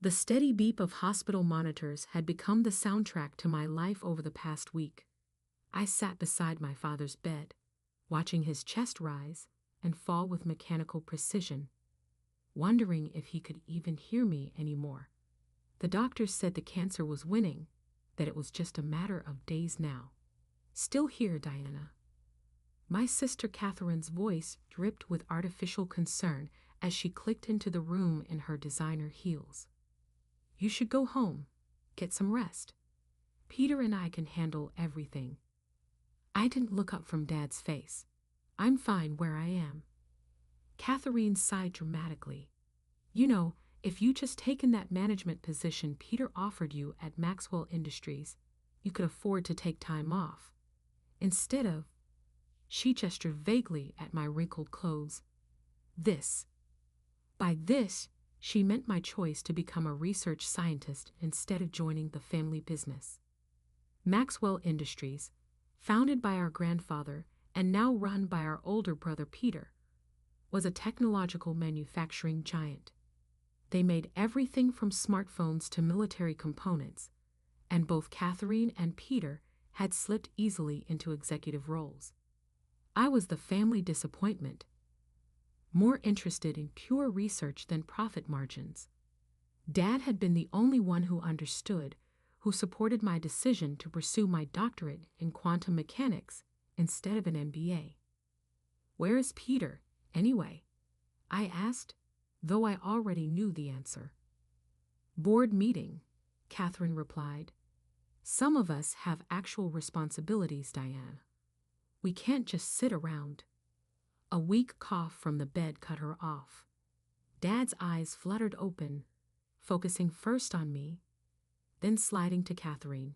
The steady beep of hospital monitors had become the soundtrack to my life over the past week. I sat beside my father's bed, watching his chest rise and fall with mechanical precision, wondering if he could even hear me anymore. The doctors said the cancer was winning, that it was just a matter of days now. Still here, Diana. My sister Catherine's voice dripped with artificial concern as she clicked into the room in her designer heels. You should go home, get some rest. Peter and I can handle everything. I didn't look up from Dad's face. I'm fine where I am. Catherine sighed dramatically. You know, if you just taken that management position Peter offered you at Maxwell Industries, you could afford to take time off. Instead of, she gestured vaguely at my wrinkled clothes. By this, she meant my choice to become a research scientist instead of joining the family business. Maxwell Industries, founded by our grandfather and now run by our older brother Peter, was a technological manufacturing giant. They made everything from smartphones to military components, and both Catherine and Peter had slipped easily into executive roles. I was the family disappointment, more interested in pure research than profit margins. Dad had been the only one who understood, who supported my decision to pursue my doctorate in quantum mechanics instead of an MBA. Where is Peter, anyway? I asked, though I already knew the answer. Board meeting, Catherine replied. Some of us have actual responsibilities, Diane. We can't just sit around. A weak cough from the bed cut her off. Dad's eyes fluttered open, focusing first on me, then sliding to Catherine.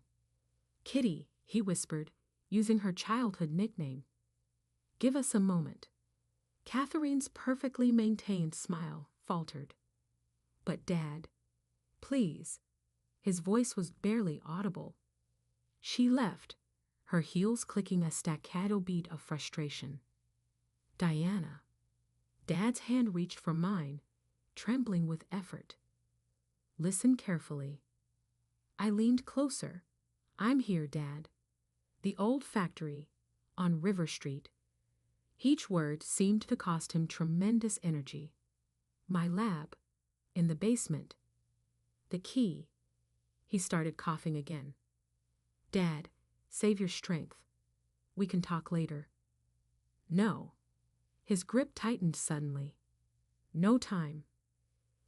Kitty, he whispered, using her childhood nickname. Give us a moment. Catherine's perfectly maintained smile faltered. But Dad, please. His voice was barely audible. She left, her heels clicking a staccato beat of frustration. Diana. Dad's hand reached for mine, trembling with effort. Listen carefully. I leaned closer. I'm here, Dad. The old factory, on River Street. Each word seemed to cost him tremendous energy. My lab, in the basement. The key. He started coughing again. Dad, save your strength. We can talk later. No. His grip tightened suddenly. No time.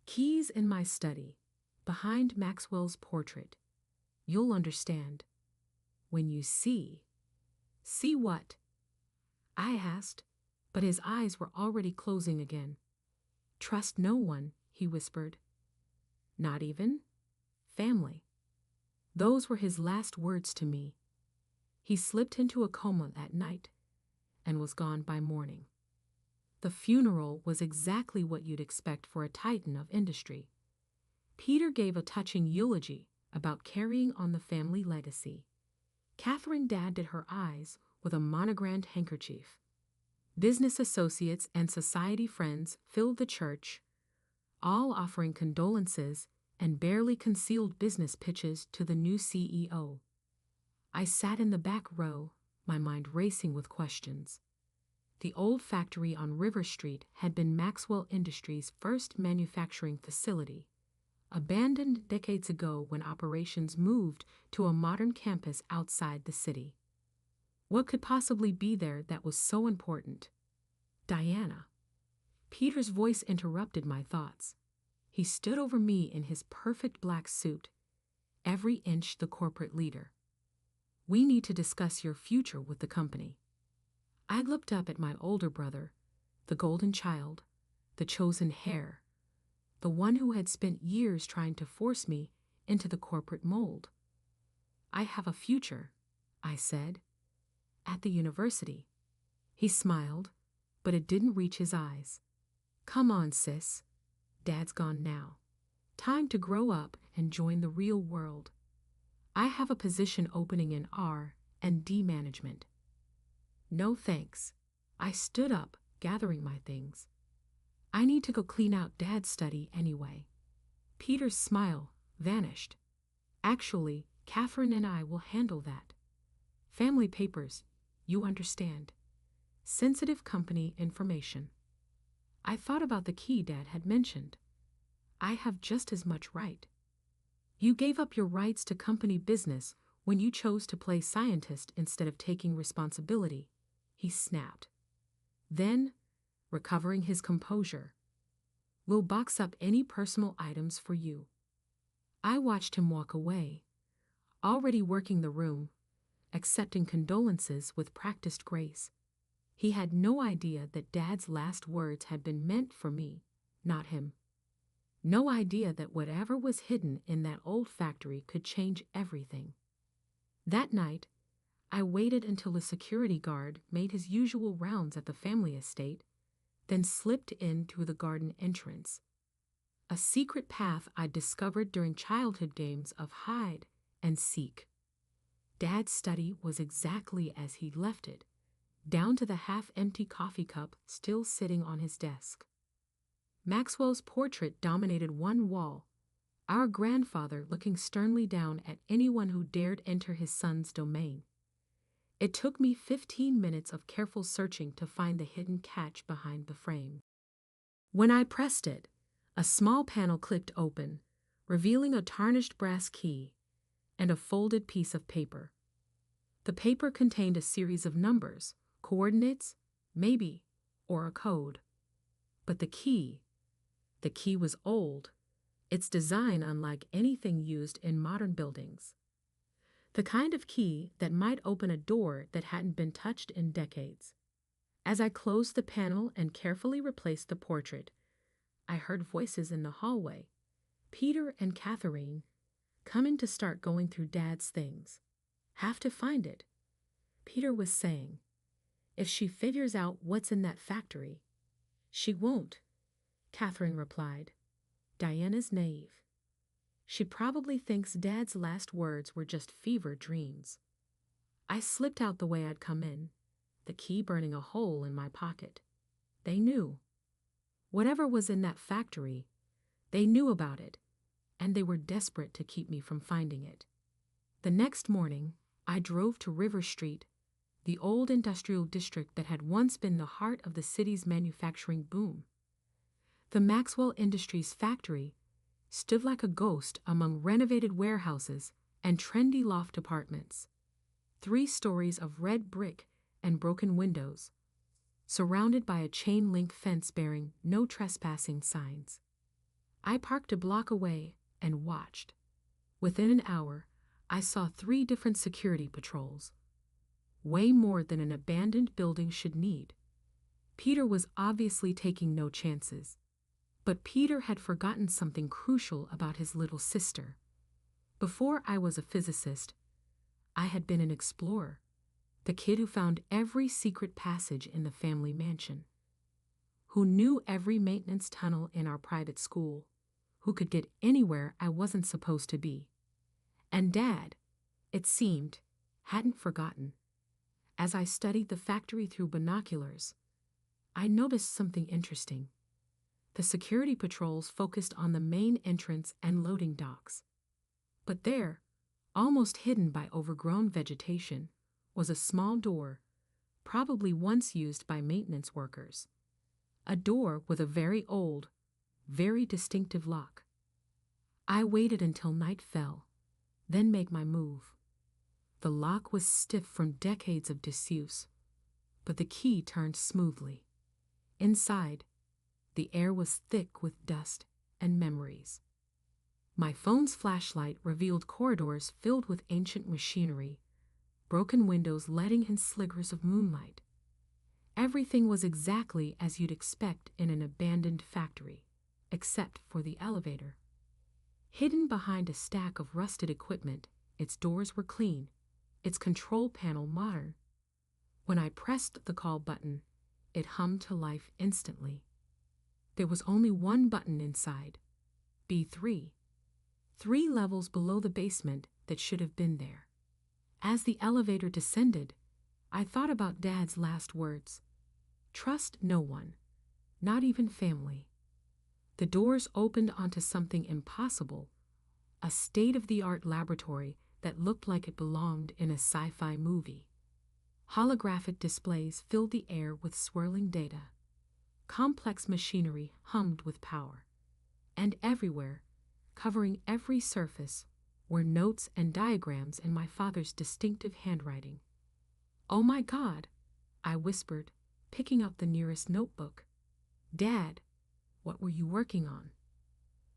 Keys in my study, behind Maxwell's portrait. You'll understand. When you see. See what? I asked, but his eyes were already closing again. Trust no one, he whispered. Not even family. Those were his last words to me. He slipped into a coma that night and was gone by morning. The funeral was exactly what you'd expect for a titan of industry. Peter gave a touching eulogy about carrying on the family legacy. Catherine dabbed her eyes with a monogrammed handkerchief. Business associates and society friends filled the church, all offering condolences and barely concealed business pitches to the new CEO. I sat in the back row, my mind racing with questions. The old factory on River Street had been Maxwell Industries' first manufacturing facility, abandoned decades ago when operations moved to a modern campus outside the city. What could possibly be there that was so important? Diana. Peter's voice interrupted my thoughts. He stood over me in his perfect black suit, every inch the corporate leader. We need to discuss your future with the company. I looked up at my older brother, the golden child, the chosen heir, the one who had spent years trying to force me into the corporate mold. I have a future, I said, at the university. He smiled, but it didn't reach his eyes. Come on, sis. Dad's gone now. Time to grow up and join the real world. I have a position opening in R&D management. No thanks. I stood up, gathering my things. I need to go clean out Dad's study anyway. Peter's smile vanished. Actually, Catherine and I will handle that. Family papers, you understand. Sensitive company information. I thought about the key Dad had mentioned. I have just as much right. You gave up your rights to company business when you chose to play scientist instead of taking responsibility, he snapped. Then, recovering his composure, we'll box up any personal items for you. I watched him walk away, already working the room, accepting condolences with practiced grace. He had no idea that Dad's last words had been meant for me, not him. No idea that whatever was hidden in that old factory could change everything. That night, I waited until a security guard made his usual rounds at the family estate, then slipped in through the garden entrance. A secret path I discovered during childhood games of hide and seek. Dad's study was exactly as he left it, down to the half-empty coffee cup still sitting on his desk. Maxwell's portrait dominated one wall, our grandfather looking sternly down at anyone who dared enter his son's domain. It took me 15 minutes of careful searching to find the hidden catch behind the frame. When I pressed it, a small panel clicked open, revealing a tarnished brass key and a folded piece of paper. The paper contained a series of numbers, coordinates, maybe, or a code. But the key was old, its design unlike anything used in modern buildings. The kind of key that might open a door that hadn't been touched in decades. As I closed the panel and carefully replaced the portrait, I heard voices in the hallway. Peter and Catherine, coming to start going through Dad's things. Have to find it. Peter was saying, if she figures out what's in that factory. She won't, Catherine replied. Diana's naive. She probably thinks Dad's last words were just fever dreams. I slipped out the way I'd come in, the key burning a hole in my pocket. They knew. Whatever was in that factory, they knew about it, and they were desperate to keep me from finding it. The next morning, I drove to River Street, the old industrial district that had once been the heart of the city's manufacturing boom. The Maxwell Industries factory stood like a ghost among renovated warehouses and trendy loft apartments. 3 stories of red brick and broken windows, surrounded by a chain-link fence bearing no trespassing signs. I parked a block away and watched. Within an hour, I saw 3 different security patrols. Way more than an abandoned building should need. Peter was obviously taking no chances. But Peter had forgotten something crucial about his little sister. Before I was a physicist, I had been an explorer, the kid who found every secret passage in the family mansion, who knew every maintenance tunnel in our private school, who could get anywhere I wasn't supposed to be. And Dad, it seemed, hadn't forgotten. As I studied the factory through binoculars, I noticed something interesting. The security patrols focused on the main entrance and loading docks. But there, almost hidden by overgrown vegetation, was a small door, probably once used by maintenance workers. A door with a very old, very distinctive lock. I waited until night fell, then made my move. The lock was stiff from decades of disuse, but the key turned smoothly. Inside, the air was thick with dust and memories. My phone's flashlight revealed corridors filled with ancient machinery, broken windows letting in sliggers of moonlight. Everything was exactly as you'd expect in an abandoned factory, except for the elevator. Hidden behind a stack of rusted equipment, its doors were clean, its control panel modern. When I pressed the call button, it hummed to life instantly. There was only one button inside, B3, 3 levels below the basement that should have been there. As the elevator descended, I thought about Dad's last words. Trust no one, not even family. The doors opened onto something impossible, a state-of-the-art laboratory that looked like it belonged in a sci-fi movie. Holographic displays filled the air with swirling data. Complex machinery hummed with power. And everywhere, covering every surface, were notes and diagrams in my father's distinctive handwriting. "Oh my God," I whispered, picking up the nearest notebook. "Dad, what were you working on?"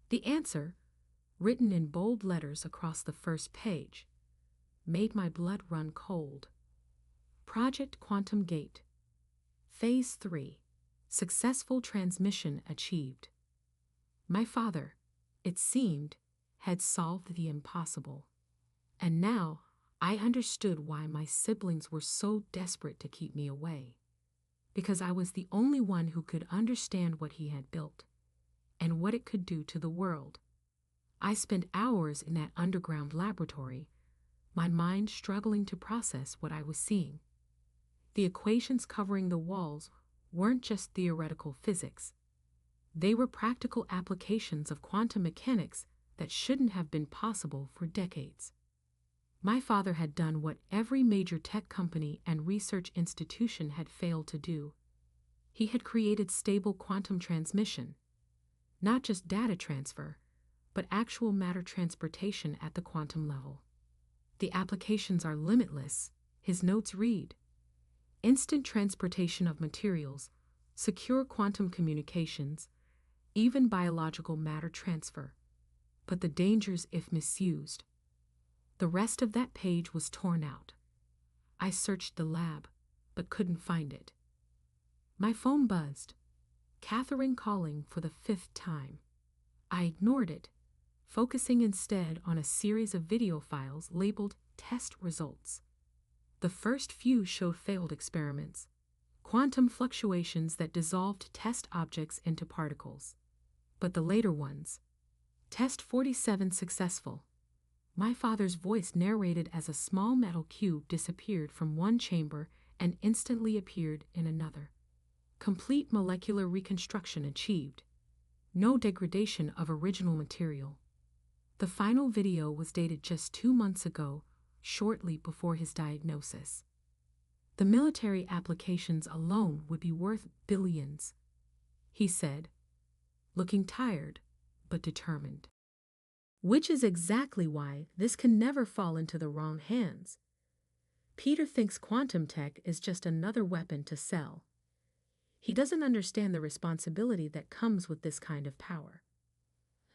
The answer, written in bold letters across the first page, made my blood run cold. Project Quantum Gate. Phase 3. Successful transmission achieved. My father, it seemed, had solved the impossible. And now I understood why my siblings were so desperate to keep me away. Because I was the only one who could understand what he had built and what it could do to the world. I spent hours in that underground laboratory, my mind struggling to process what I was seeing. The equations covering the walls weren't just theoretical physics. They were practical applications of quantum mechanics that shouldn't have been possible for decades. My father had done what every major tech company and research institution had failed to do. He had created stable quantum transmission, not just data transfer, but actual matter transportation at the quantum level. The applications are limitless, his notes read. Instant transportation of materials, secure quantum communications, even biological matter transfer. But the dangers if misused. The rest of that page was torn out. I searched the lab, but couldn't find it. My phone buzzed. Catherine calling for the 5th time. I ignored it, focusing instead on a series of video files labeled test results. The first few showed failed experiments, quantum fluctuations that dissolved test objects into particles. But the later ones, test 47 successful. My father's voice narrated as a small metal cube disappeared from one chamber and instantly appeared in another. Complete molecular reconstruction achieved. No degradation of original material. The final video was dated just 2 months ago, shortly before his diagnosis. The military applications alone would be worth billions, he said, looking tired but determined. Which is exactly why this can never fall into the wrong hands. Peter thinks quantum tech is just another weapon to sell. He doesn't understand the responsibility that comes with this kind of power.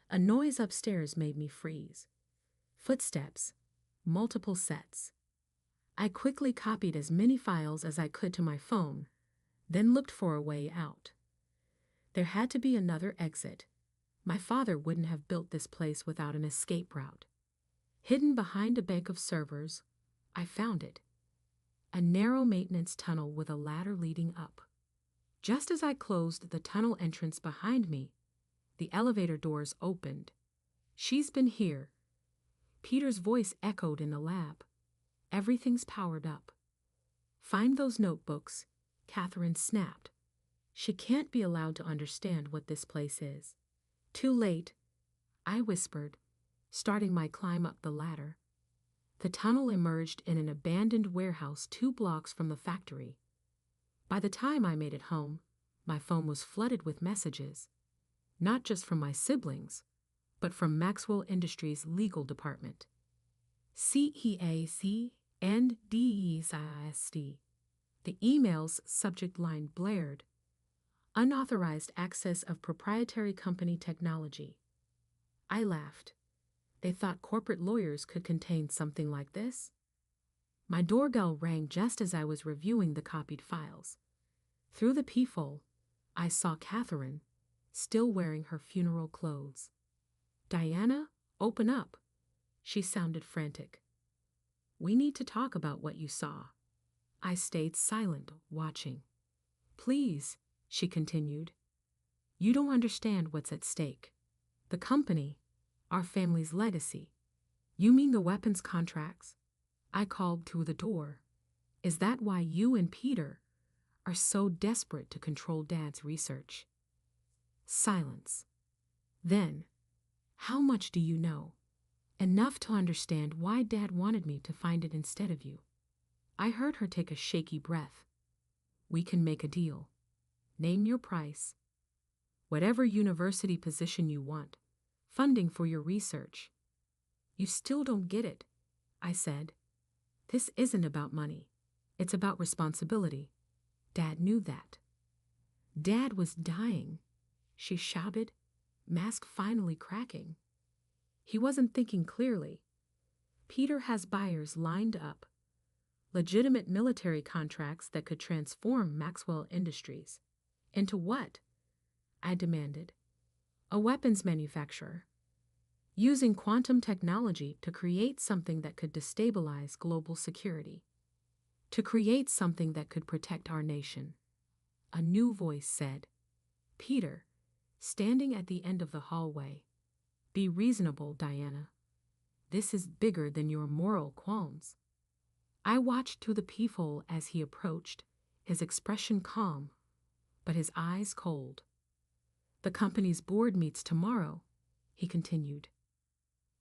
A noise upstairs made me freeze. Footsteps, multiple sets. I quickly copied as many files as I could to my phone, then looked for a way out. There had to be another exit. My father wouldn't have built this place without an escape route. Hidden behind a bank of servers, I found it. A narrow maintenance tunnel with a ladder leading up. Just as I closed the tunnel entrance behind me, the elevator doors opened. "She's been here." Peter's voice echoed in the lab. "Everything's powered up." "Find those notebooks," Catherine snapped. She can't be allowed to understand what this place is. "Too late," I whispered, starting my climb up the ladder. The tunnel emerged in an abandoned warehouse 2 blocks from the factory. By the time I made it home, my phone was flooded with messages, not just from my siblings, but from Maxwell Industries' legal department. CEAC and DESIST. The email's subject line blared. Unauthorized access of proprietary company technology. I laughed. They thought corporate lawyers could contain something like this? My doorbell rang just as I was reviewing the copied files. Through the peephole, I saw Catherine, still wearing her funeral clothes. "Diana, open up." She sounded frantic. "We need to talk about what you saw." I stayed silent, watching. "Please," she continued. "You don't understand what's at stake. The company, our family's legacy." "You mean the weapons contracts?" I called through the door. "Is that why you and Peter are so desperate to control Dad's research?" Silence. Then, how much do you know? Enough to understand why Dad wanted me to find it instead of you. I heard her take a shaky breath. We can make a deal. Name your price. Whatever university position you want. Funding for your research. You still don't get it, I said. This isn't about money. It's about responsibility. Dad knew that. Dad was dying, she shouted, mask finally cracking. He wasn't thinking clearly. Peter has buyers lined up. Legitimate military contracts that could transform Maxwell Industries. Into what? I demanded. A weapons manufacturer. Using quantum technology to create something that could destabilize global security. To create something that could protect our nation. A new voice said, Peter, standing at the end of the hallway. Be reasonable, Diana. This is bigger than your moral qualms. I watched through the peephole as he approached, his expression calm, but his eyes cold. The company's board meets tomorrow, he continued.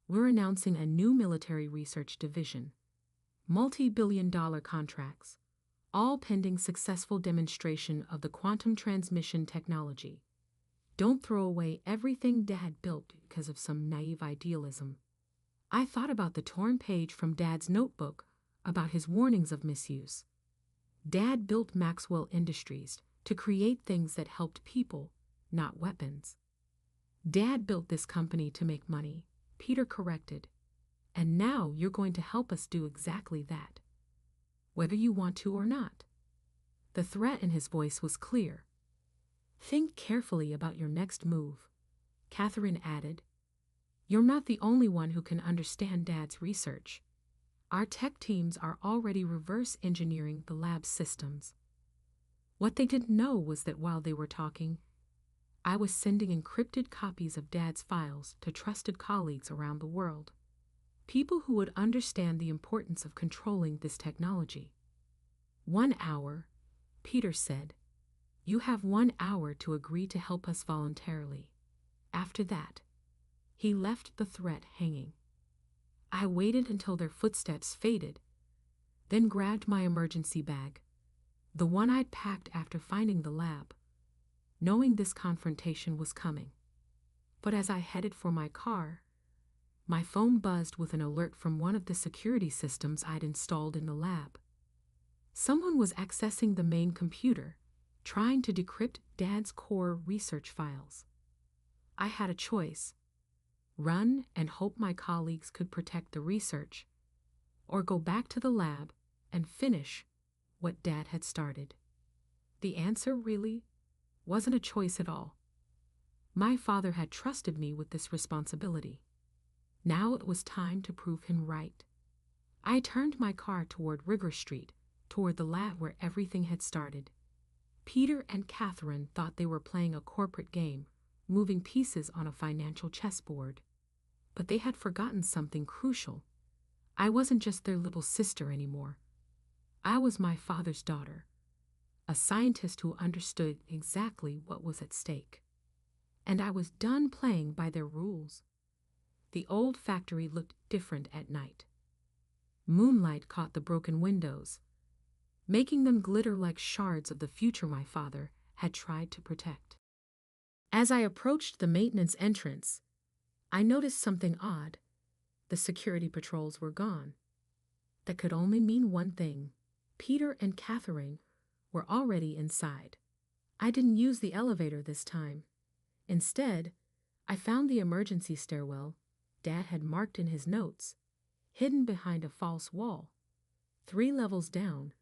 We're announcing a new military research division. Multi-billion-dollar contracts, all pending successful demonstration of the quantum transmission technology. Don't throw away everything Dad built because of some naive idealism. I thought about the torn page from Dad's notebook about his warnings of misuse. Dad built Maxwell Industries to create things that helped people, not weapons. Dad built this company to make money, Peter corrected. And now you're going to help us do exactly that. Whether you want to or not. The threat in his voice was clear. Think carefully about your next move, Catherine added. You're not the only one who can understand Dad's research. Our tech teams are already reverse engineering the lab's systems. What they didn't know was that while they were talking, I was sending encrypted copies of Dad's files to trusted colleagues around the world. People who would understand the importance of controlling this technology. 1 hour, Peter said. You have 1 hour to agree to help us voluntarily. After that, he left the threat hanging. I waited until their footsteps faded, then grabbed my emergency bag, the one I'd packed after finding the lab, knowing this confrontation was coming. But as I headed for my car, my phone buzzed with an alert from one of the security systems I'd installed in the lab. Someone was accessing the main computer, trying to decrypt Dad's core research files. I had a choice. Run and hope my colleagues could protect the research, or go back to the lab and finish what Dad had started. The answer really wasn't a choice at all. My father had trusted me with this responsibility. Now it was time to prove him right. I turned my car toward Rigger Street, toward the lab where everything had started. Peter and Catherine thought they were playing a corporate game, moving pieces on a financial chessboard. But they had forgotten something crucial. I wasn't just their little sister anymore. I was my father's daughter, a scientist who understood exactly what was at stake. And I was done playing by their rules. The old factory looked different at night. Moonlight caught the broken windows, making them glitter like shards of the future my father had tried to protect. As I approached the maintenance entrance, I noticed something odd. The security patrols were gone. That could only mean one thing. Peter and Catherine were already inside. I didn't use the elevator this time. Instead, I found the emergency stairwell Dad had marked in his notes, hidden behind a false wall. 3 levels down,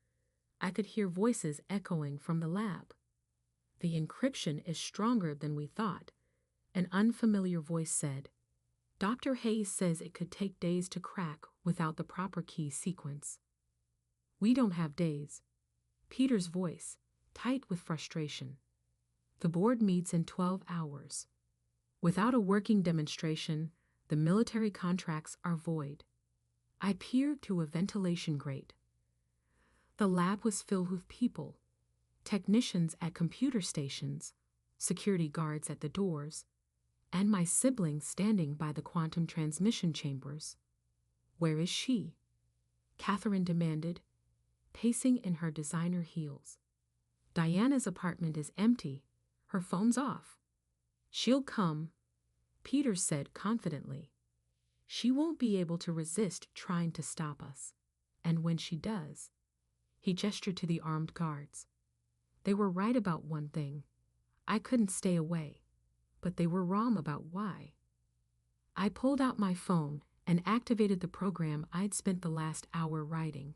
I could hear voices echoing from the lab. The encryption is stronger than we thought, an unfamiliar voice said. Dr. Hayes says it could take days to crack without the proper key sequence. We don't have days. Peter's voice, tight with frustration. The board meets in 12 hours. Without a working demonstration, the military contracts are void. I peered through a ventilation grate. The lab was filled with people, technicians at computer stations, security guards at the doors, and my sibling standing by the quantum transmission chambers. Where is she? Catherine demanded, pacing in her designer heels. Diana's apartment is empty. Her phone's off. She'll come, Peter said confidently. She won't be able to resist trying to stop us. And when she does, he gestured to the armed guards. They were right about one thing. I couldn't stay away, but they were wrong about why. I pulled out my phone and activated the program I'd spent the last hour writing.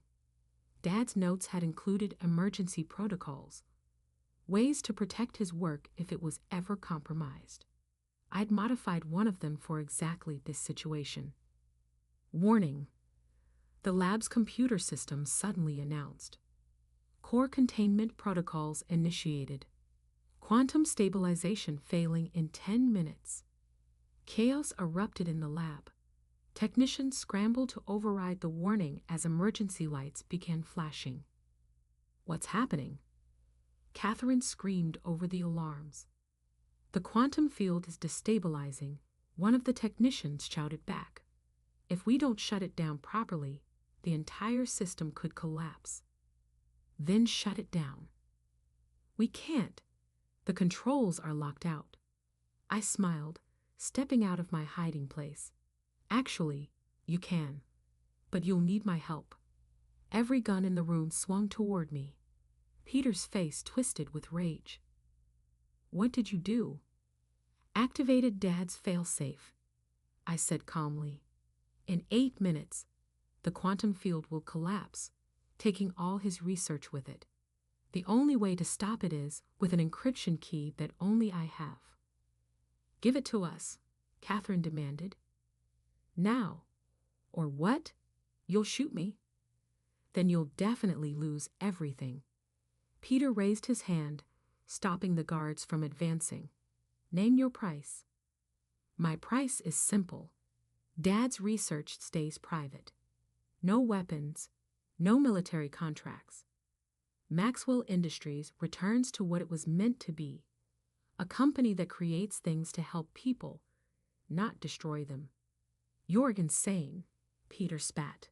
Dad's notes had included emergency protocols, ways to protect his work if it was ever compromised. I'd modified one of them for exactly this situation. Warning: the lab's computer system suddenly announced. Core containment protocols initiated. Quantum stabilization failing in 10 minutes. Chaos erupted in the lab. Technicians scrambled to override the warning as emergency lights began flashing. What's happening? Catherine screamed over the alarms. The quantum field is destabilizing, one of the technicians shouted back. If we don't shut it down properly, the entire system could collapse. Then shut it down. We can't. The controls are locked out. I smiled, stepping out of my hiding place. Actually, you can. But you'll need my help. Every gun in the room swung toward me. Peter's face twisted with rage. What did you do? Activated Dad's failsafe, I said calmly. In 8 minutes, the quantum field will collapse, taking all his research with it. The only way to stop it is with an encryption key that only I have. Give it to us, Catherine demanded. Now. Or what? You'll shoot me. Then you'll definitely lose everything. Peter raised his hand, stopping the guards from advancing. Name your price. My price is simple. Dad's research stays private. No weapons, no military contracts. Maxwell Industries returns to what it was meant to be, a company that creates things to help people, not destroy them. You're insane, Peter spat.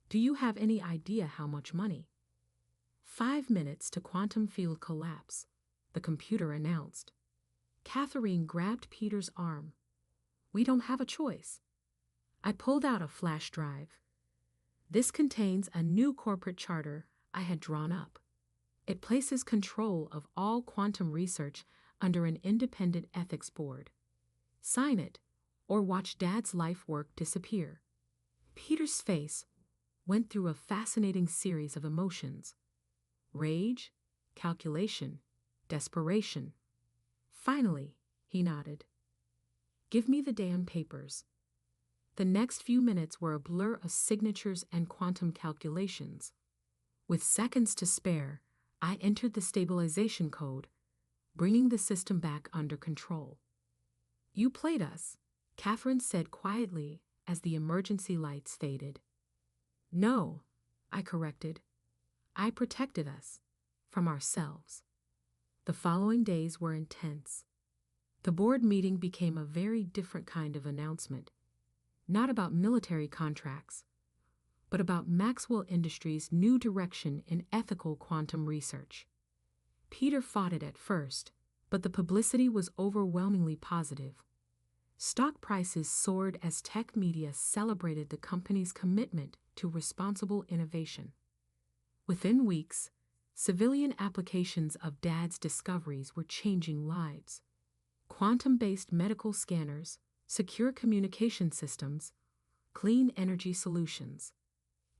Do you have any idea how much money? 5 minutes to quantum field collapse, the computer announced. Catherine grabbed Peter's arm. We don't have a choice. I pulled out a flash drive. This contains a new corporate charter I had drawn up. It places control of all quantum research under an independent ethics board. Sign it, or watch Dad's life work disappear. Peter's face went through a fascinating series of emotions. Rage, calculation, desperation. Finally, he nodded. Give me the damn papers. The next few minutes were a blur of signatures and quantum calculations. With seconds to spare, I entered the stabilization code, bringing the system back under control. You played us, Catherine said quietly as the emergency lights faded. No, I corrected. I protected us from ourselves. The following days were intense. The board meeting became a very different kind of announcement, not about military contracts, but about Maxwell Industries' new direction in ethical quantum research. Peter fought it at first, but the publicity was overwhelmingly positive. Stock prices soared as tech media celebrated the company's commitment to responsible innovation. Within weeks, civilian applications of Dad's discoveries were changing lives. Quantum-based medical scanners, secure communication systems, clean energy solutions.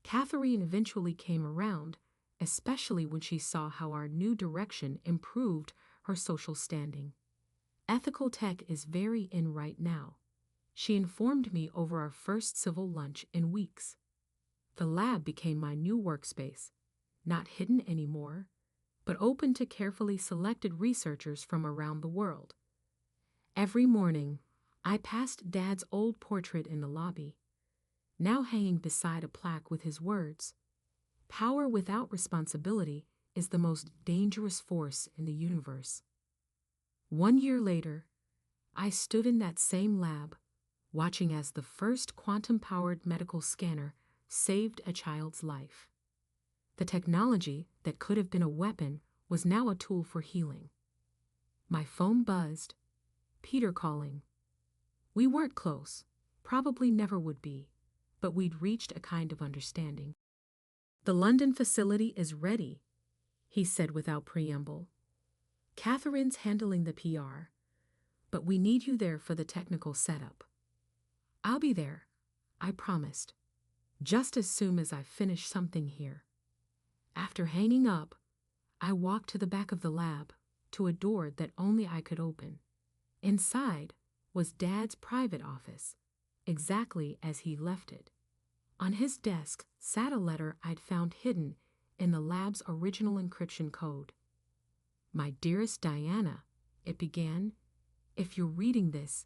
Catherine eventually came around, especially when she saw how our new direction improved her social standing. Ethical tech is very in right now. She informed me over our first civil lunch in weeks. The lab became my new workspace, not hidden anymore, but open to carefully selected researchers from around the world. Every morning, I passed Dad's old portrait in the lobby, now hanging beside a plaque with his words, "Power without responsibility is the most dangerous force in the universe." 1 year later, I stood in that same lab, watching as the first quantum-powered medical scanner saved a child's life. The technology that could have been a weapon was now a tool for healing. My phone buzzed. Peter calling. We weren't close, probably never would be, but we'd reached a kind of understanding. The London facility is ready, he said without preamble. Catherine's handling the PR, but we need you there for the technical setup. I'll be there, I promised, just as soon as I finish something here. After hanging up, I walked to the back of the lab, to a door that only I could open. Inside was Dad's private office, exactly as he left it. On his desk sat a letter I'd found hidden in the lab's original encryption code. My dearest Diana, it began, if you're reading this,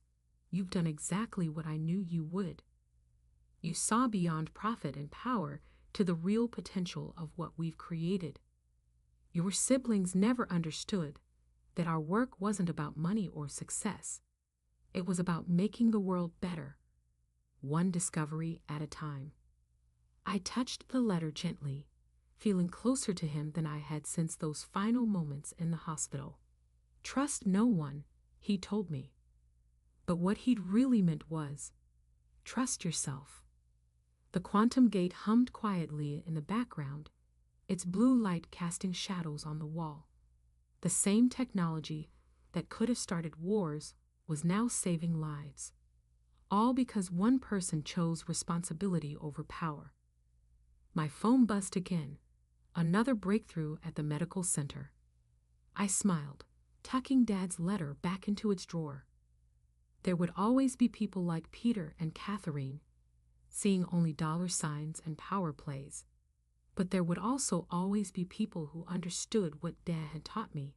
you've done exactly what I knew you would. You saw beyond profit and power to the real potential of what we've created. Your siblings never understood that our work wasn't about money or success. It was about making the world better, one discovery at a time. I touched the letter gently, feeling closer to him than I had since those final moments in the hospital. Trust no one, he told me. But what he'd really meant was, trust yourself. The quantum gate hummed quietly in the background, its blue light casting shadows on the wall. The same technology that could have started wars was now saving lives. All because one person chose responsibility over power. My phone buzzed again, another breakthrough at the medical center. I smiled, tucking Dad's letter back into its drawer. There would always be people like Peter and Catherine, seeing only dollar signs and power plays. But there would also always be people who understood what Dad had taught me,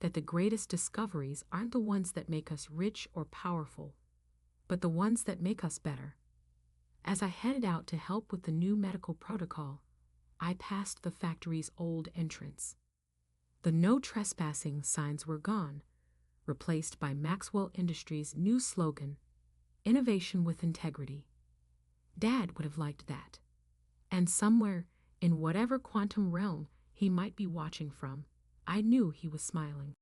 that the greatest discoveries aren't the ones that make us rich or powerful, but the ones that make us better. As I headed out to help with the new medical protocol, I passed the factory's old entrance. The no trespassing signs were gone, replaced by Maxwell Industries' new slogan, Innovation with Integrity. Dad would have liked that. And somewhere, in whatever quantum realm he might be watching from, I knew he was smiling.